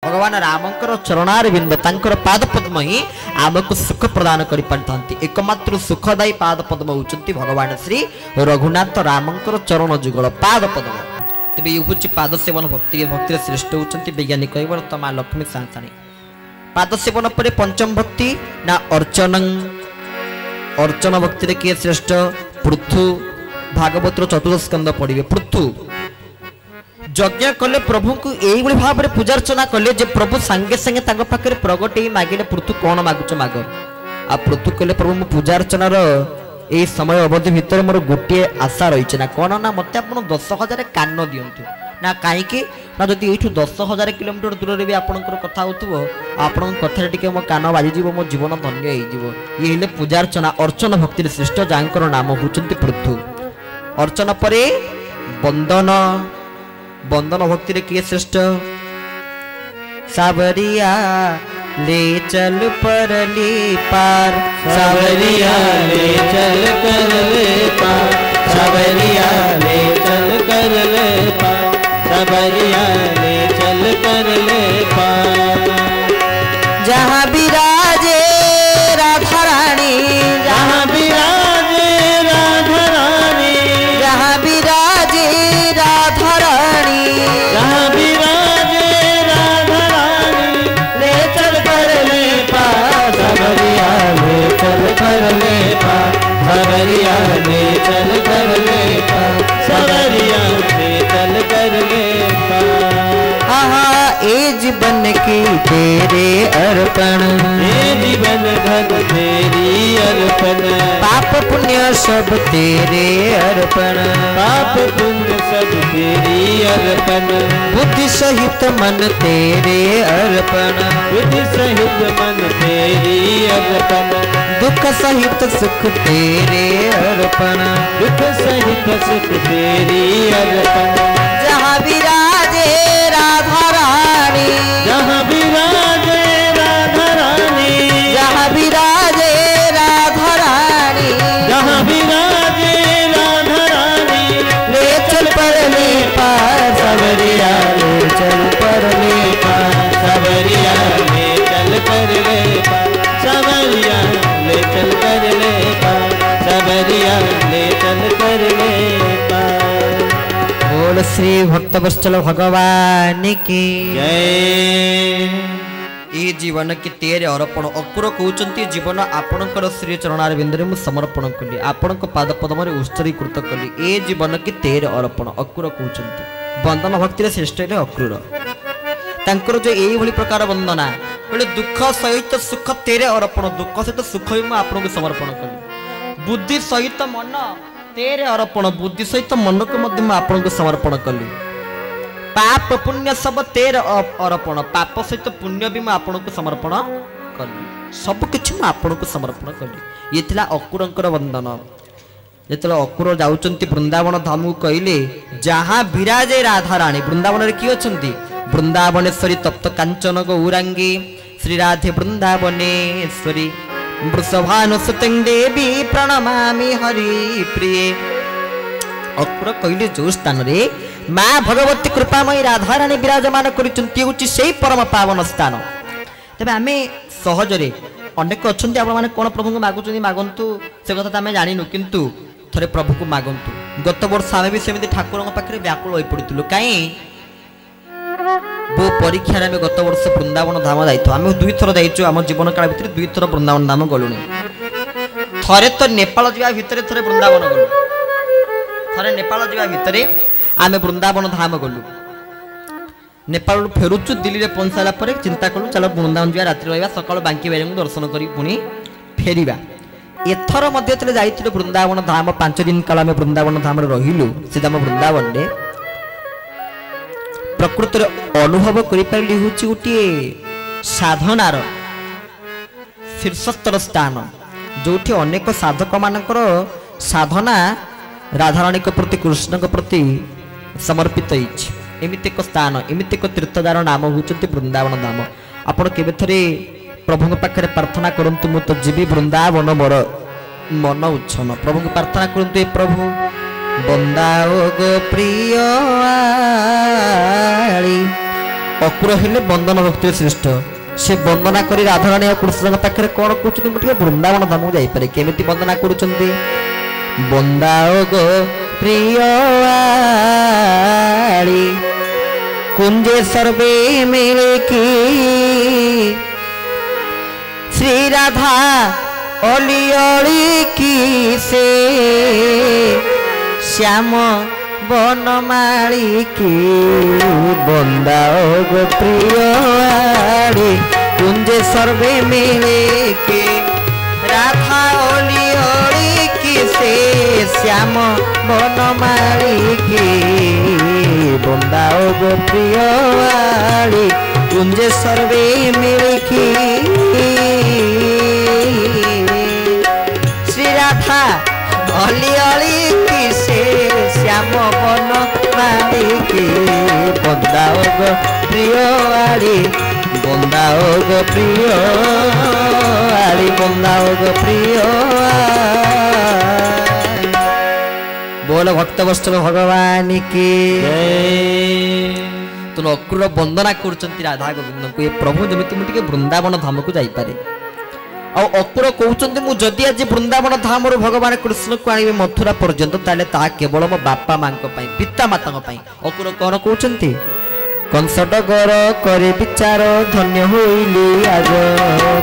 भगवान रामंकर चरणार बिंद तांकर पाद पद्म ही आमको सुख प्रदान करि पारथांती एकमात्र सुखदायी पाद पद्म होचंती भगवान श्री रघुनाथ रामंकर चरण जुगल पाद पद्म तबे ये होची पाद सेवन भक्ति भक्ति श्रेष्ठ होचंती वैज्ञानिक कहबर तमा लक्ष्मी सासानी पाद सेवन परे पंचम भक्ति ना अर्चन भक्ति रे के श्रेष्ठ पृथु भागवत चतुर्थ स्कंद पढ़िबे पृथु यज्ञ कले प्रभु को यही भाव में पूजा अर्चना कले जे प्रभु सांगे सांगे तांग पाखरे प्रगट ही मागिले पृथु कौन मागुच माग आ पृथु कले प्रभु मो पूजा अर्चनार ए समय अवधि भितर मोर गोटे आशा रही ना कौन ना मत आप 10,000 कान दिंतु ना कहीं ना जदि ये 10,000 किलोमीटर दूर भी आपंकर कथा हो आपण कथा टे मो कान बाजिज मो जीवन धन्य हो ये हेले पूजा अर्चना अर्चन भक्ति श्रेष्ठ जहाँ नाम होचंती पृथु अर्चना परे बंदन बंदन भक्ति रे किए श्रेष्ठ सावरिया ले चल परली पार सावरिया ले चल कर ले पार सावरिया ले चल कर ले पार सावरिया ले चल कर ले पार जहाँ विराजे राधा रानी जहाँ विराजे राधा रानी जहाँ विराजे राधा रानी जहाँ विराजे राधा रानी ले चल कर ले पार सावरिया ले चल कर ले पार सावरिया ले चल कर ले पार सावरिया ले चल कर ले पार आहा ए जीवन की तेरे अर्पण ये जीवन धन तेरी अर्पण पाप पुण्य सब तेरे अर्पण पाप पुण्य सब तेरी अर्पण बुद्धि सहित मन तेरे अर्पण बुद्धि सहित मन तेरी अर्पण दुख सहित सुख तेरे अर्पण दुख सहित सुख तेरी अर्पण जहाँ विराजे राधा रानी जहाँ विराजे राधा रानी जहाँ विराजे राधा रानी जहाँ विराजे राधा रानी ले चल पर ले पार सावरिया ले चल पर ले पार सावरिया ले चल कर ले पार सावरिया ले चल कर ले पार सावरिया ले चल कर ले पार बोल श्री भक्त वत्सल भगवान की जय ये जीवन की तेरे अर्पण अकुर कहते जीवन आपणकर श्री चरणार बिंदु मु समर्पण कली आपण पाद पद्म उत्सरीकृत कली ए जीवन की तेरे अर्पण अकुर कहते बंदन भक्ति श्रेष्ठ अक्रूर तांकर जो यही प्रकार वंदना बोले दुख सहित सुख तेरे अर्पण दुख सहित सुख भी आपको समर्पण कली बुद्धि सहित मन तेरे अर्पण बुद्धि सहित मन को आपको समर्पण कली पाप पुण्य सब तेरे अर्पण पाप सहित पुण्य भी आपको समर्पण कली सबकि आपको समर्पण कली ये थिला अकुरंकर वंदन जिते अकुर जाउचंती वृंदावन धाम को कहले जहाँ विराजे राधा रानी वृंदावन रे किए अछंती वृंदावनेश्वरी तप्त कांचन गौरांगी श्री राधे वृंदावनेश्वरी वृषभानुसुतं देवी प्रणमामि हरि प्रिय अकुर कहले जो स्थान रे माँ भगवती कृपामयी राधा रानी विराजमान करिचंती होची सेही परम पावन स्थान तबे आमे सहजरे अनेक अछंती आपण माने कोन प्रभु को मागुचंती मागंतु से कथा त आमे जानिनु किंतु थरे प्रभु को मागंतु गत वर्ष आमे भी सेमिति ठाकुर पाखरे व्याकुल होई पड़ितलु काई बो परीक्षा रे गत वर्ष वृंदावन धाम जाइतो आमे दुई थर जाइचो हम जीवन काल भितर दुई थर वृंदावन धाम गलुनी थरे तो नेपाल जिवा भितर थरे वृंदावन गलु थरे नेपाल जिवा भितर आमे वृंदावन धाम गलु नेपाल फेरुचु दिल्ली रे पहुंचला परे चिंता कलु चलो वृंदावन जिवा रात्रि रहबा सकाळ बांकी बेरे दर्शन करी पुनी फेरिबा एथर मध्य तले जाइथिलु वृंदावन धाम 5 दिन काल आमे वृंदावन धाम रे रहिलु सीधा हम वृंदावन रे प्रकृति अनुभव करि होची गोटे साधनार शीर्षस्तर स्थान जोठी अनेक साधक मानकर साधना राधाराणी के प्रति कृष्ण के प्रति समर्पित एमिति एक स्थान एमिति एक तीर्थदार नाम होचंती वृंदावन धाम आपण केबे थरे प्रभु पाखरे प्रार्थना करंतु मु तो जीवी वृंदावन मोर मन उच्छन प्रभु को प्रार्थना करंतु प्रभु बंदाओ गो प्रिय आली ଅକୁର ହେଲେ ବନ୍ଦନ ଭକ୍ତିରେ ଶ୍ରେଷ୍ଠ। ସେ ବନ୍ଦନା କରି ରାଧାରାଣୀ ଆଉ କୃଷ୍ଣଙ୍କ ପାଖରେ କଣ କହୁଛନ୍ତି, ମୁଁ ଟିକେ ବୃନ୍ଦାବନ ଧାମକୁ ଯାଇପାରେ। କେମିତି ବନ୍ଦନା କରୁଛନ୍ତି? ବନ୍ଦାଓ ଗୋ ପ୍ରିୟ कुंजे सर्वे मिले की श्री राधा ओली ओली की से श्याम बनमाली की बंदाओ गो प्रिय कुंजे सर्वे मिले की राधा ओली ओली की से श्याम बनमाली की बंदाओ गो प्रिय कुंजे सर्वे मिलकी श्री राधा अली अली की से श्याम बन मालिकी बंदाओ गो प्रिय बंदाओ गो प्रिय बंदाओ गो प्रिय। बोल भक्त वस्त्र भगवान की तुम अक्रूर वंदना करचंती राधा गोविंद को ये प्रभु जमिति मुझे वृंदावन धाम को जाइपारे अक्रूर कहते मुझे जदि आज वृंदावन धाम भगवान कृष्ण को आने मथुरा पर्यंत ताले ता केवल मो बापा मां पिता माता अक्रूर कौन कहते कंसडगर करे विचार धन्य होइली आज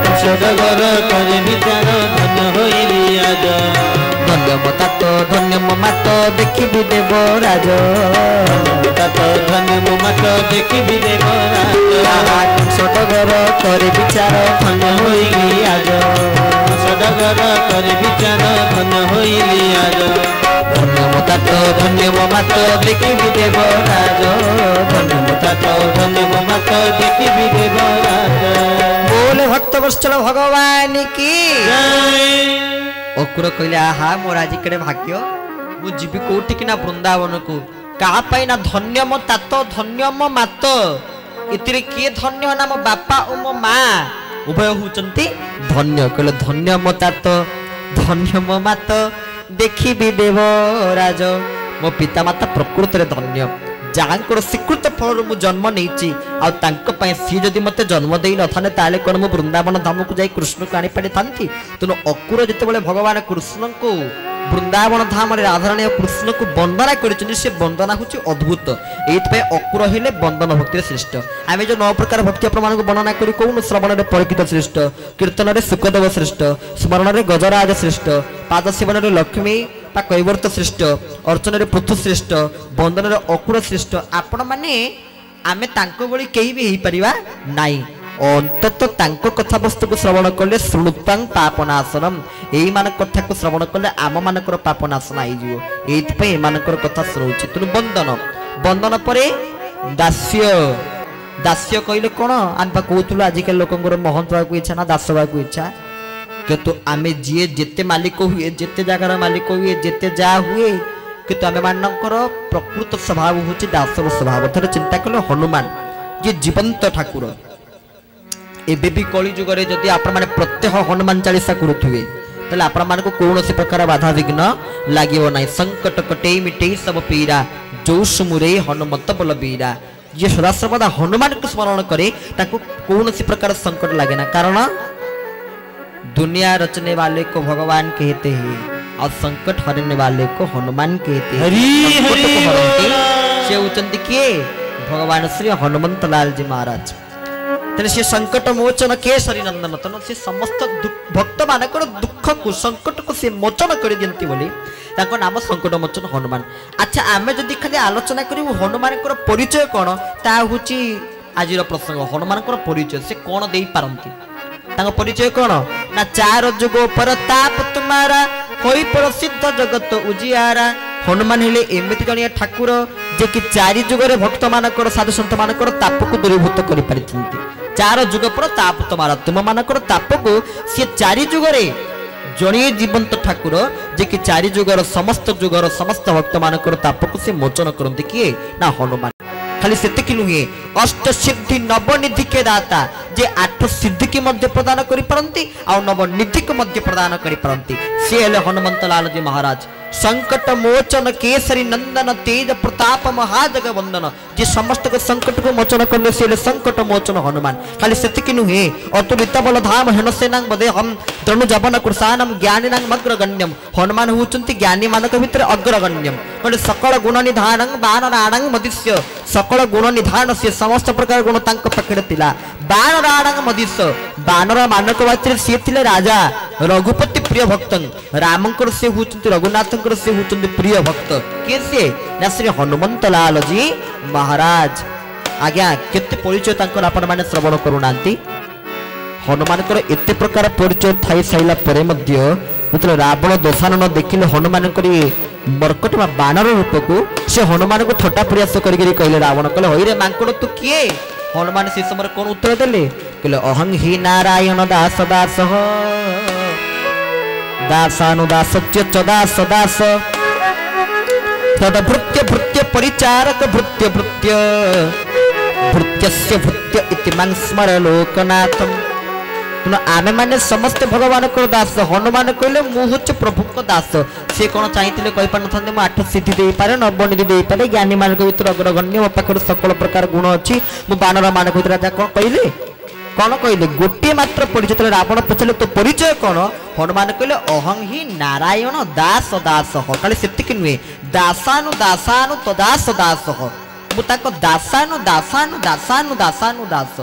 कंसडगर करे विचार धन्य होइली आज धन्य मतात धन्य ममात देखी देव राज धन्य ममात देखी देव राज सदगर करे विचार धन्य होइली आज सदगर करे विचार धन्य होइली आज धन्य मतात धन्य ममात देखी देव राज धन्य मतात धन्य ममात देखी देव राज। बोले भक्त वत्सल भगवान की अक्रूर कहले आहा मोर आज केड़े भाग्य मु जीवी कोठी कि ना वृंदावन को कहा पाई ना धन्य मो तात धन्य मो मात इतिरे किए धन्य ना मो बापा और मो माँ उभय होचंती धन्य कहले धन्य मो तात धन्य मो मात देखी भी देव राज मो पिता माता प्रकृत रे धन्य जांकर स्वीकृत फल मु जन्म नहीं सी जदि मत जन्म दे न था ताले कौन मु वृंदावन धाम को जाई कृष्ण को आनी पारि थांती तेणु अक्रूर जिते भगवान कृष्ण को वृंदावन धाम राधाराणी कृष्ण को वंदना कर वंदना हूँ अद्भुत ये अक्रूर हेले वंदन भक्ति श्रेष्ठ आम जो 9 प्रकार भक्ति प्रमाण को वर्णना कर कौन श्रवण में परीक्षित श्रेष्ठ कीर्तन में सुखदेव श्रेष्ठ स्मरण में गजराज श्रेष्ठ पाद सेवन में लक्ष्मी कैवर्त श्रेष्ठ अर्चन पृथु श्रेष्ठ बंदन अक्रूर श्रेष्ठ आपण माने आमे तांको बळी केही भी हेई परिबा नाई अंतत तांको कथा वस्तु को श्रवण कले श्रुतां पापनाशनम एई मान कथा को श्रवण कले आम मानकर पापनाशन आई जिवो एथि पे मानकर कथा श्रवुछि तुनु बंदन बंदन परे दास्य दास्य कहले कोन आनपा कहतुलो आजिकल लोकंगर महंतवा को इच्छा ना दासवा को इच्छा किंतु आमे जिए जेते मालिक हुए जेते जगार मालिक हुए जेते जा हुए किंतु आमे मानकर प्रकृत स्वभाव होची दासर स्वभाव थरे चिंता कले हनुमान ये जीवंत ठाकुर एबे भी कली जुग रे जदी आपण माने प्रत्यह हनुमान चालीसा करूथुवे तले आपण मान को कोनोसी प्रकार बाधा विघ्न लागिवो नाही संकट कटे मिटे सब पीरा जो सुमुरे हनुमत बलबीरा ये सदा सर्वदा हनुमान को स्मरण करे ताको कोनोसी प्रकार संकट लागे ना कारण दुनिया रचने वाले को भगवान कहते हैं और संकट हरने वाले को हनुमान कहते हैं से उचंती किए भगवान श्री हनुमंत लाल जी महाराज तेरे से संकट मोचन केसरी नंदन तन से समस्त भक्त मानकर दुख को संकट को से मोचन कर दियंती बोली ताको नाम संकट मोचन हनुमान। अच्छा आमे जदी खाली आलोचना करी हनुमान को परिचय कोन ता हुची आजिर प्रसंग हनुमान को परिचय से कोन देई पारंती ताको परिचय कोन ना 4 जुग पर ताप तुम्हारा होई प्रसिद्ध जगत उजियारा हनुमान हेले एमिति जणिया ठाकुर जे कि 4 जुग रे भक्त मानकर साधु संत मानकर ताप को दूरीभूत करि परिथिंती 4 जुग पर ताप तुम्हारा तुम मानकर ताप को से 4 जुग रे जणिए जीवंत ठाकुर जे कि 4 जुगर समस्त जुगर समस्त भक्त मानकर ताप को से मोचन करंती किए ना हनुमान खाली सेतिकी नुहे अष्ट सिद्धि नवनिधि के दाता जे 8 सिद्धि की मध्य प्रदान करि परंती आ नव निधि को मध्य प्रदान करि परंती से हेले हनुमंत लाल जी महाराज संकट मोचन केसरी नंदन तेज प्रताप महाजग वंदन जे समस्त को संकट को मोचन करने से संकट मोचन हनुमान खाली सेतिकी नुहे अतुलित बल धाम हेनसेनांग बदे हम तृणु जवन कृषानम ज्ञानिनांग मग्रगण्यम हनुमान होचंती ज्ञानी मानक भितर अग्रगण्यम म्हणजे सकल गुण निधानंग बाणराणंग मदिस्य सकल गुण निधान से समस्त प्रकार गुण तांक पकड़े तिला बाणराणंग मदिस्य बानर मानक वाचरे से थिले राजा रघुपति प्रिय भक्त रामंकर से होचंती रघुनाथ से होचंती प्रिय भक्त के से ना श्री हनुमंत लाल जी महाराज आज्ञा केते परिचय तांकर आपण माने श्रवण करूनांती हनुमान कर एते प्रकार परिचय थाई साइला परे मध्य मतलब रावण दोषानन देखिले हनुमान करी मरकट बा बानर रूप को से हनुमान को थट्टा प्रयास करी कहले रावण कहले होइरे मांकड़ तू किए हनुमान से समय कौन उत्तर देले कहले अहं ही नारायण दास दास दासानुदासच्य च दास दास तद भृत्य भृत्य परिचारक भृत्य भृत्य भृत्यस्य भृत्य इति मां स्मर लोकनाथम तुम आमे माने समस्त भगवान को दास हनुमान कहले मु होच प्रभु को दास से कोन चाहिथिले कहि पार नथांते मु 8 सिद्धि देई पारे नवनिधि देई पारे ज्ञानी मान को भीतर अग्रगण्य मो पाखर सकल प्रकार गुण अछि मु बानर मान को राजा कोन कहले कौन कहले गोटे मात्र परिचय रावण पचले तो परिचय कौन हनुमान कहले अहं ही नारायण दास दास खाली सेतिक नुहे दासानु दासानु तदास दास मु ताको दासानु दासानु दासानु दासानु दास